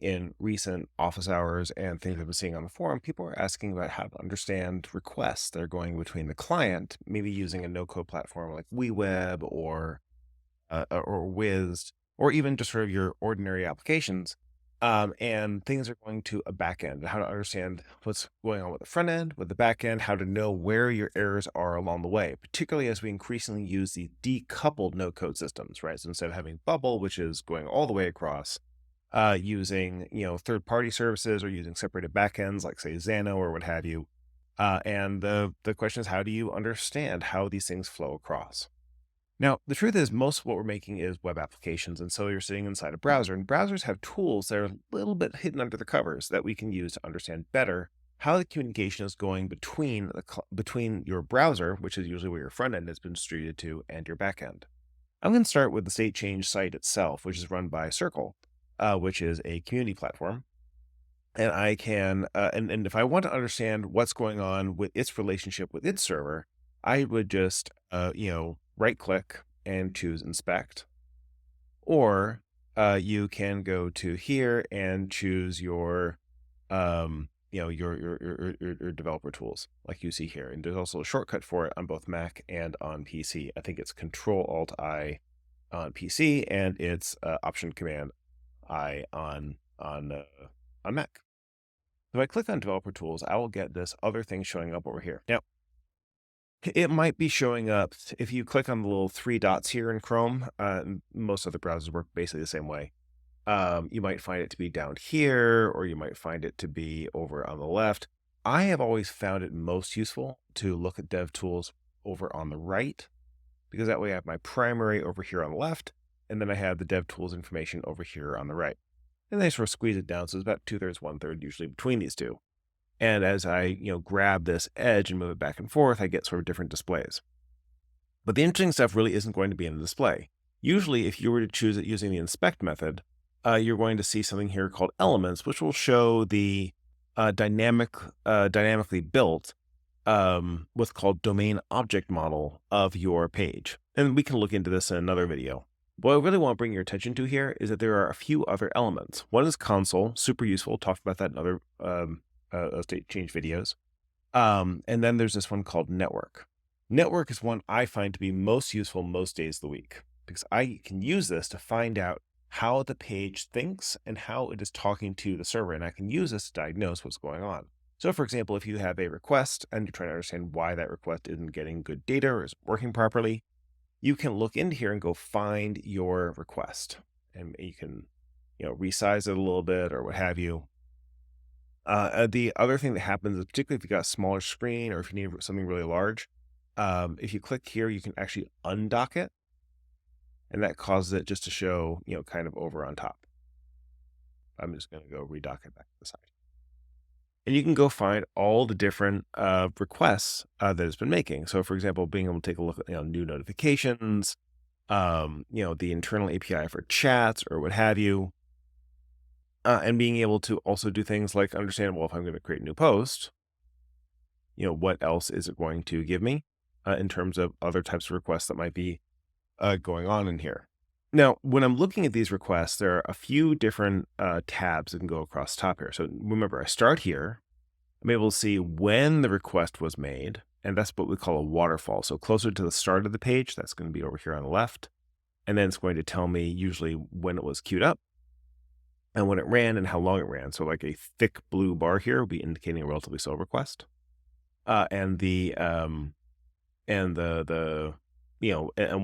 in recent office hours and things I've been seeing on the forum, people are asking about how to understand requests that are going between the client, maybe using a no-code platform like WeWeb or Wiz, or even just sort of your ordinary applications. And things are going to a back end, how to understand what's going on with the front end, with the back end, how to know where your errors are along the way, particularly as we increasingly use these decoupled no code systems, right? So instead of having Bubble, which is going all the way across, using, third-party services or using separated backends like say Xano or what have you. And the question is, how do you understand how these things flow across? Now, the truth is, most of what we're making is web applications. And so you're sitting inside a browser, and browsers have tools that are a little bit hidden under the covers that we can use to understand better how the communication is going between your browser, which is usually where your front end has been distributed to, and your back end. I'm going to start with the state change site itself, which is run by Circle, which is a community platform. And I can, and if I want to understand what's going on with its relationship with its server, I would just, right click and choose inspect. Or you can go to here and choose your, your developer tools like you see here. And there's also a shortcut for it on both Mac and on PC. I think it's Control Alt I on PC, and it's Option Command I on Mac. If I click on developer tools, I will get this other thing showing up over here. Now, it might be showing up if you click on the little three dots here in Chrome. Most other browsers work basically the same way. You might find it to be down here, or you might find it to be over on the left. I have always found it most useful to look at Devtools over on the right, because that way I have my primary over here on the left, and then I have the Devtools information over here on the right. And they sort of squeeze it down, so it's about 2/3, 1/3 usually between these two. And as I, grab this edge and move it back and forth, I get sort of different displays. But the interesting stuff really isn't going to be in the display. Usually, if you were to choose it using the inspect method, you're going to see something here called elements, which will show the dynamically built what's called domain object model of your page. And we can look into this in another video. What I really want to bring your attention to here is that there are a few other elements. One is console, super useful. Talked about that in other state change videos. And then there's this one called network. Network is one I find to be most useful most days of the week, because I can use this to find out how the page thinks and how it is talking to the server. And I can use this to diagnose what's going on. So for example, if you have a request and you're trying to understand why that request isn't getting good data or isn't working properly, you can look into here and go find your request, and you can, resize it a little bit or what have you. The other thing that happens is, particularly if you got a smaller screen or if you need something really large, if you click here, you can actually undock it, and that causes it just to show, kind of over on top. I'm just going to go redock it back to the side. And you can go find all the different requests that it's been making. So for example, being able to take a look at new notifications, the internal API for chats or what have you. And being able to also do things like understand, well, if I'm going to create a new post, what else is it going to give me in terms of other types of requests that might be going on in here. Now, when I'm looking at these requests, there are a few different tabs that can go across the top here. So remember, I start here. I'm able to see when the request was made, and that's what we call a waterfall. So closer to the start of the page, that's going to be over here on the left. And then it's going to tell me usually when it was queued up and when it ran and how long it ran. So like a thick blue bar here will be indicating a relatively slow request. And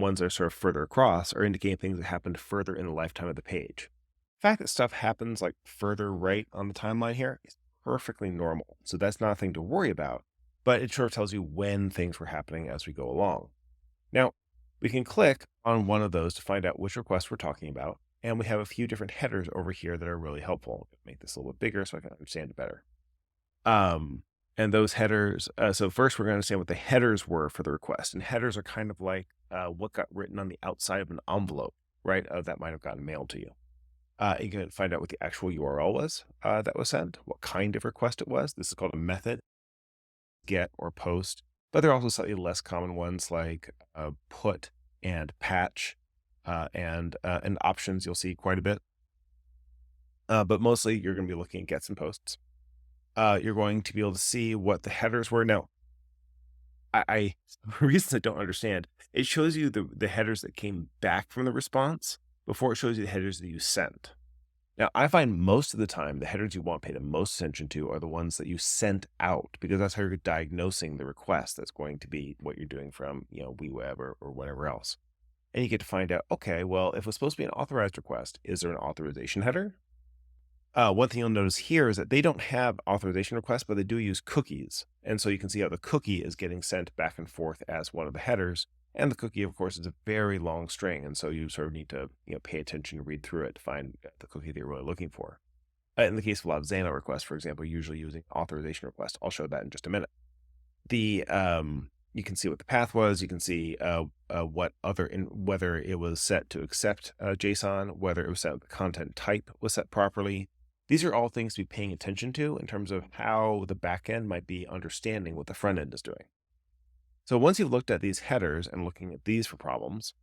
ones that are sort of further across are indicating things that happened further in the lifetime of the page. The fact that stuff happens like further right on the timeline here is perfectly normal. So that's not a thing to worry about, but it sort of tells you when things were happening as we go along. Now, we can click on one of those to find out which request we're talking about. And we have a few different headers over here that are really helpful. Make this a little bit bigger so I can understand it better. And those headers, so first we're going to understand what the headers were for the request. And headers are kind of like what got written on the outside of an envelope, right? That might have gotten mailed to you. You can find out what the actual URL was that was sent, what kind of request it was. This is called a method, get or post. But there are also slightly less common ones like put and patch and options you'll see quite a bit. But mostly you're going to be looking at gets and posts. You're going to be able to see what the headers were. Now, I for reasons I don't understand, it shows you the headers that came back from the response before it shows you the headers that you sent. Now, I find most of the time the headers you want to pay the most attention to are the ones that you sent out because that's how you're diagnosing the request. That's going to be what you're doing from, WeWeb or whatever else. And you get to find out, okay, well, if it was supposed to be an authorized request, is there an authorization header? One thing you'll notice here is that they don't have authorization requests, but they do use cookies. And so you can see how the cookie is getting sent back and forth as one of the headers. And the cookie, of course, is a very long string. And so you sort of need to pay attention and read through it to find the cookie that you're really looking for. In the case of a lot of Xano requests, for example, usually using authorization requests. I'll show that in just a minute. You can see what the path was. You can see what whether it was set to accept JSON, whether it was set the content type was set properly. These are all things to be paying attention to in terms of how the backend might be understanding what the front end is doing. So once you've looked at these headers and looking at these for problems,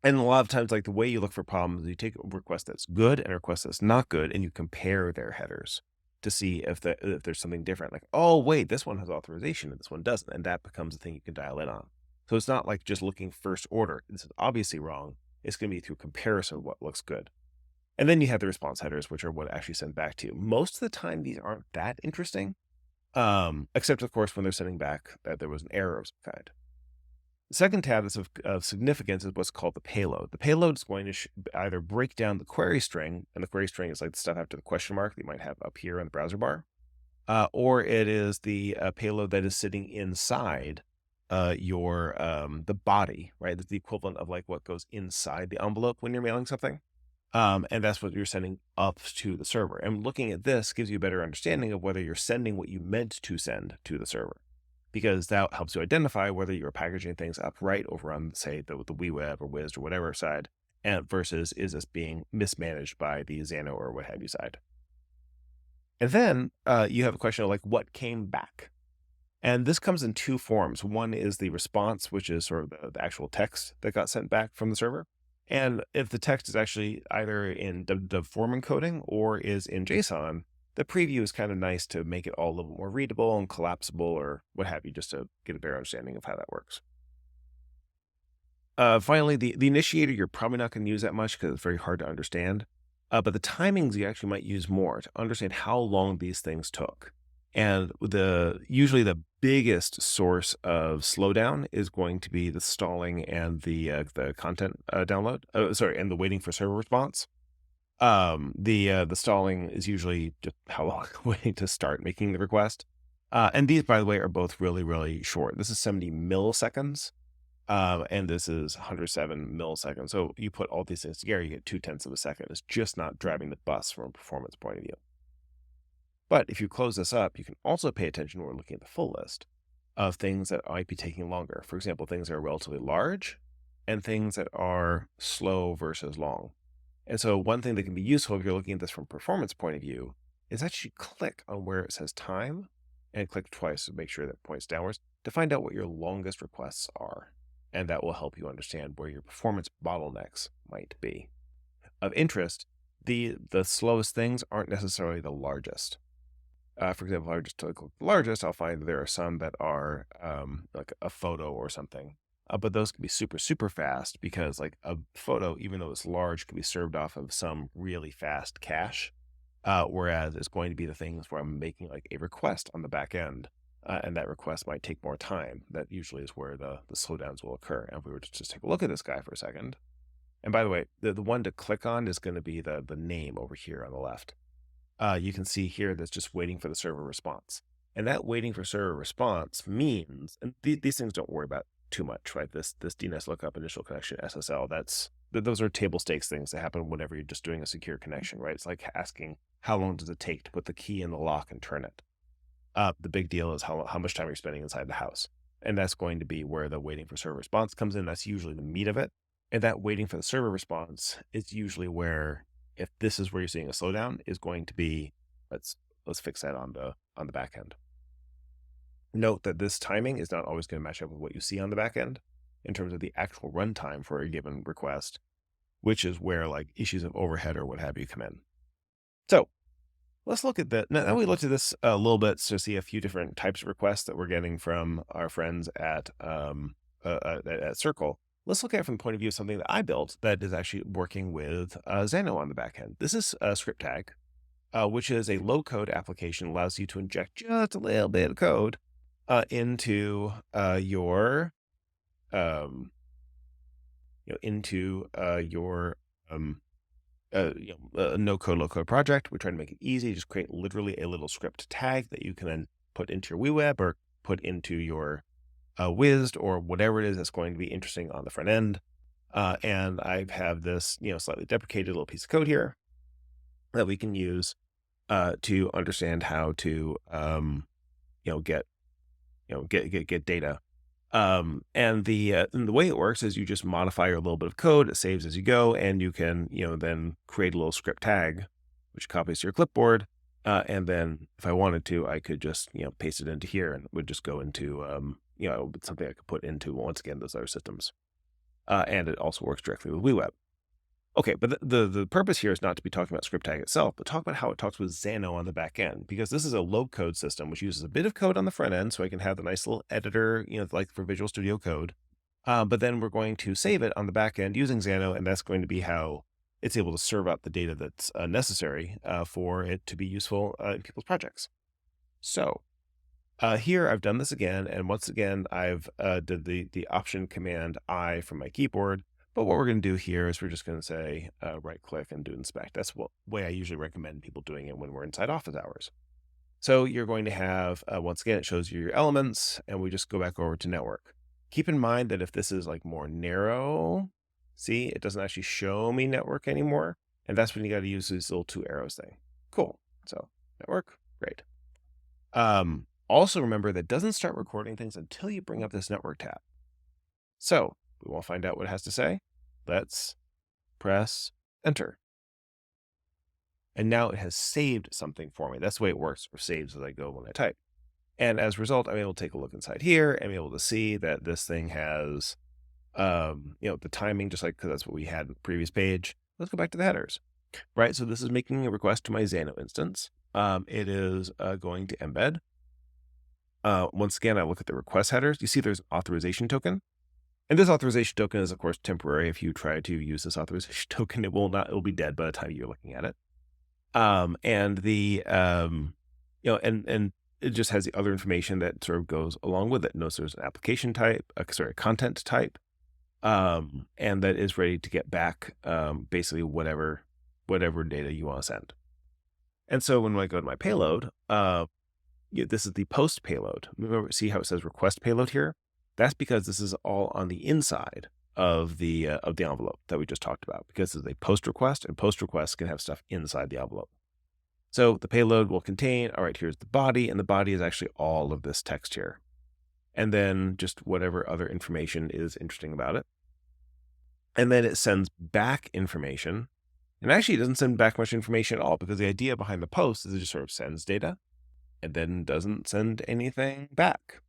and a lot of times, like the way you look for problems, you take a request that's good and a request that's not good, and you compare their headers to see if there's something different. Like, oh wait, this one has authorization and this one doesn't, and that becomes a thing you can dial in on. So it's not like just looking first order. This is obviously wrong. It's going to be through comparison of what looks good. And then you have the response headers, which are what actually sent back to you. Most of the time, these aren't that interesting, except of course when they're sending back that there was an error of some kind. The second tab that's of significance is what's called the payload. The payload is going to either break down the query string, and the query string is like the stuff after the question mark that you might have up here in the browser bar, or it is the payload that is sitting inside your the body, right? That's the equivalent of like what goes inside the envelope when you're mailing something. And that's what you're sending up to the server. And looking at this gives you a better understanding of whether you're sending what you meant to send to the server, because that helps you identify whether you're packaging things up right over on, say, the WeWeb or Wiz or whatever side, and versus is this being mismanaged by the Xano or what have you side. And then you have a question of like what came back. And this comes in two forms. One is the response, which is sort of the actual text that got sent back from the server. And if the text is actually either in the form encoding or is in JSON, the preview is kind of nice to make it all a little more readable and collapsible or what have you, just to get a better understanding of how that works. Finally, the initiator, you're probably not going to use that much because it's very hard to understand. But the timings you actually might use more to understand how long these things took. And usually the biggest source of slowdown is going to be the stalling and the content download. And the waiting for server response. The stalling is usually just how long waiting to start making the request. And these, by the way, are both really, really short. This is 70 milliseconds. And this is 107 milliseconds. So you put all these things together, you get 0.2 of a second. It's just not driving the bus from a performance point of view. But if you close this up, you can also pay attention when we're looking at the full list of things that might be taking longer. For example, things that are relatively large and things that are slow versus long. And so one thing that can be useful if you're looking at this from a performance point of view is actually click on where it says time and click twice to make sure that it points downwards to find out what your longest requests are. And that will help you understand where your performance bottlenecks might be. Of interest, the slowest things aren't necessarily the largest. For example, if I just click the largest, I'll find that there are some that are like a photo or something. But those can be super, super fast because like a photo, even though it's large, can be served off of some really fast cache. Whereas it's going to be the things where I'm making like a request on the back end. And that request might take more time. That usually is where the slowdowns will occur. And if we were to just take a look at this guy for a second. And by the way, the one to click on is going to be the name over here on the left. You can see here that's just waiting for the server response. And that waiting for server response means, and these things don't worry about too much, right? This DNS lookup, initial connection, SSL, those are table stakes things that happen whenever you're just doing a secure connection, right? It's like asking how long does it take to put the key in the lock and turn it. The big deal is how much time you're spending inside the house. And that's going to be where the waiting for server response comes in. That's usually the meat of it. And that waiting for the server response is usually where, if this is where you're seeing a slowdown, is going to be, let's fix that on the back end. Note that this timing is not always going to match up with what you see on the back end in terms of the actual runtime for a given request, which is where like issues of overhead or what have you come in. So let's look at that. Now we looked at this a little bit to see a few different types of requests that we're getting from our friends at Circle. Let's look at it from the point of view of something that I built that is actually working with Xano on the back end. This is a script tag, which is a low code application, allows you to inject just a little bit of code into your um, no code, low code project. We're trying to make it easy. Just create literally a little script tag that you can then put into your WeWeb or put into your Wiz or whatever it is that's going to be interesting on the front end. And I have this, slightly deprecated little piece of code here that we can use to understand how to, get, get data. And the way it works is you just modify your little bit of code. It saves as you go, and you can, then create a little script tag, which copies to your clipboard. And then if I wanted to, I could just, paste it into here and it would just go into, something I could put into, once again, those other systems. And it also works directly with WeWeb. Okay, but the purpose here is not to be talking about script tag itself, but talk about how it talks with Xano on the back end, because this is a low code system, which uses a bit of code on the front end. So I can have the nice little editor, like for Visual Studio Code. But then we're going to save it on the back end using Xano, and that's going to be how it's able to serve up the data that's necessary for it to be useful in people's projects. So here I've done this again, and once again, I've did the Option Command I from my keyboard. But what we're going to do here is we're just going to say right click and do inspect. That's what way I usually recommend people doing it when we're inside office hours. So you're going to have, once again, it shows you your elements, and we just go back over to network. Keep in mind that if this is like more narrow, see, it doesn't actually show me network anymore. And that's when you got to use this little 2 arrows thing. Cool. So network, great. Also remember that doesn't start recording things until you bring up this network tab. So we want to find out what it has to say. Let's press enter. And now it has saved something for me. That's the way it works, or saves as I go when I type. And as a result, I'm able to take a look inside here and be able to see that this thing has, the timing, just like, because that's what we had in the previous page. Let's go back to the headers, right? So this is making a request to my Xano instance. It is going to embed. Once again, I look at the request headers. You see there's an authorization token. And this authorization token is, of course, temporary. If you try to use this authorization token, it will be dead by the time you're looking at it. And it just has the other information that sort of goes along with it. Notice there's an application type, content type, and that is ready to get back, basically whatever data you want to send. And so when I go to my payload, this is the post payload. Remember, see how it says request payload here? That's because this is all on the inside of the envelope that we just talked about, because it's a post request, and post requests can have stuff inside the envelope. So the payload will contain, all right, here's the body, and the body is actually all of this text here. And then just whatever other information is interesting about it. And then it sends back information. And actually it doesn't send back much information at all, because the idea behind the post is it just sort of sends data and then doesn't send anything back.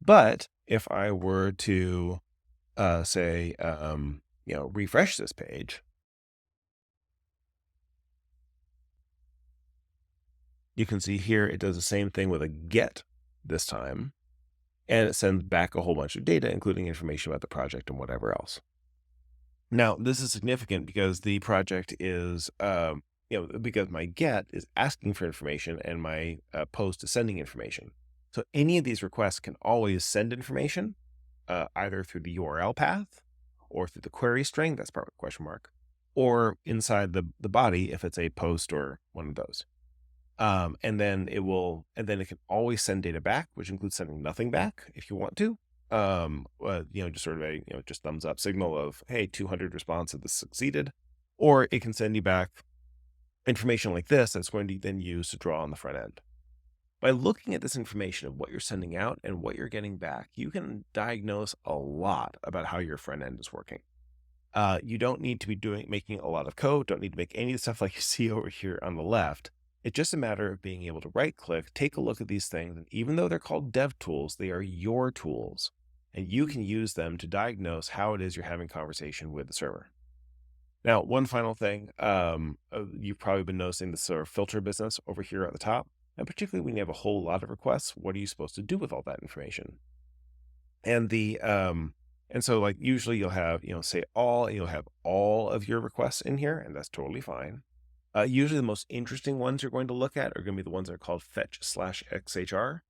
But if I were to say, refresh this page, you can see here it does the same thing with a get this time, and it sends back a whole bunch of data, including information about the project and whatever else. Now, this is significant because the project is, because my get is asking for information and my post is sending information. So any of these requests can always send information, either through the URL path or through the query string, that's part of the question mark, or inside the body if it's a post or one of those. And then it can always send data back, which includes sending nothing back if you want to. Just sort of a, just thumbs up signal of, hey, 200 responses, this succeeded. Or it can send you back information like this that's going to then use to draw on the front end. By looking at this information of what you're sending out and what you're getting back, you can diagnose a lot about how your front end is working. You don't need to be making a lot of code, don't need to make any of the stuff like you see over here on the left. It's just a matter of being able to right click, take a look at these things, and even though they're called Devtools, they are your tools, and you can use them to diagnose how it is you're having conversation with the server. Now, one final thing, you've probably been noticing the sort of filter business over here at the top, and particularly when you have a whole lot of requests, what are you supposed to do with all that information? And and so like usually you'll have, say all, and you'll have all of your requests in here, and that's totally fine. Usually the most interesting ones you're going to look at are going to be the ones that are called fetch/XHR.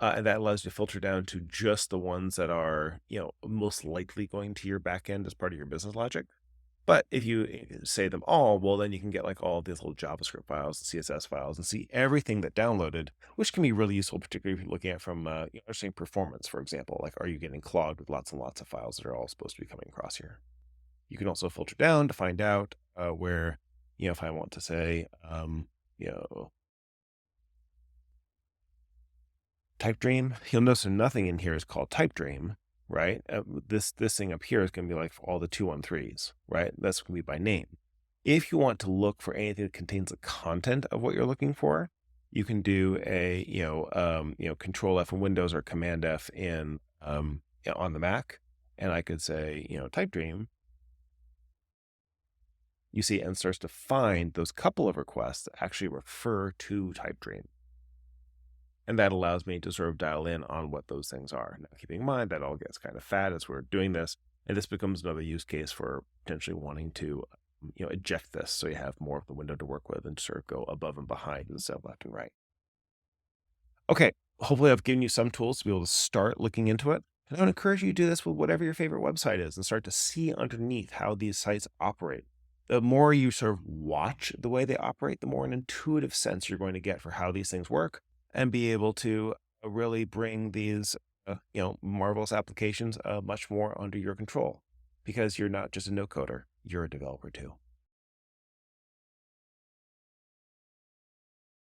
And that allows you to filter down to just the ones that are, most likely going to your backend as part of your business logic. But if you say them all, well, then you can get like all these little JavaScript files and CSS files and see everything that downloaded, which can be really useful, particularly if you're looking at from understanding performance, for example. Like, are you getting clogged with lots and lots of files that are all supposed to be coming across here? You can also filter down to find out where, if I want to say, you know, type dream, you'll notice that nothing in here is called type dream, right? This thing up here is going to be like for all the 213s, right? That's going to be by name. If you want to look for anything that contains the content of what you're looking for, you can do a Control F in Windows or Command F in on the Mac, and I could say type dream. You see, and starts to find those couple of requests that actually refer to type dream. And that allows me to sort of dial in on what those things are. Now, keeping in mind that all gets kind of fat as we're doing this, and this becomes another use case for potentially wanting to, eject this so you have more of the window to work with and sort of go above and behind instead of left and right. Okay, hopefully I've given you some tools to be able to start looking into it. And I would encourage you to do this with whatever your favorite website is and start to see underneath how these sites operate. The more you sort of watch the way they operate, the more an intuitive sense you're going to get for how these things work and be able to really bring these, marvelous applications much more under your control because you're not just a no coder, you're a developer too.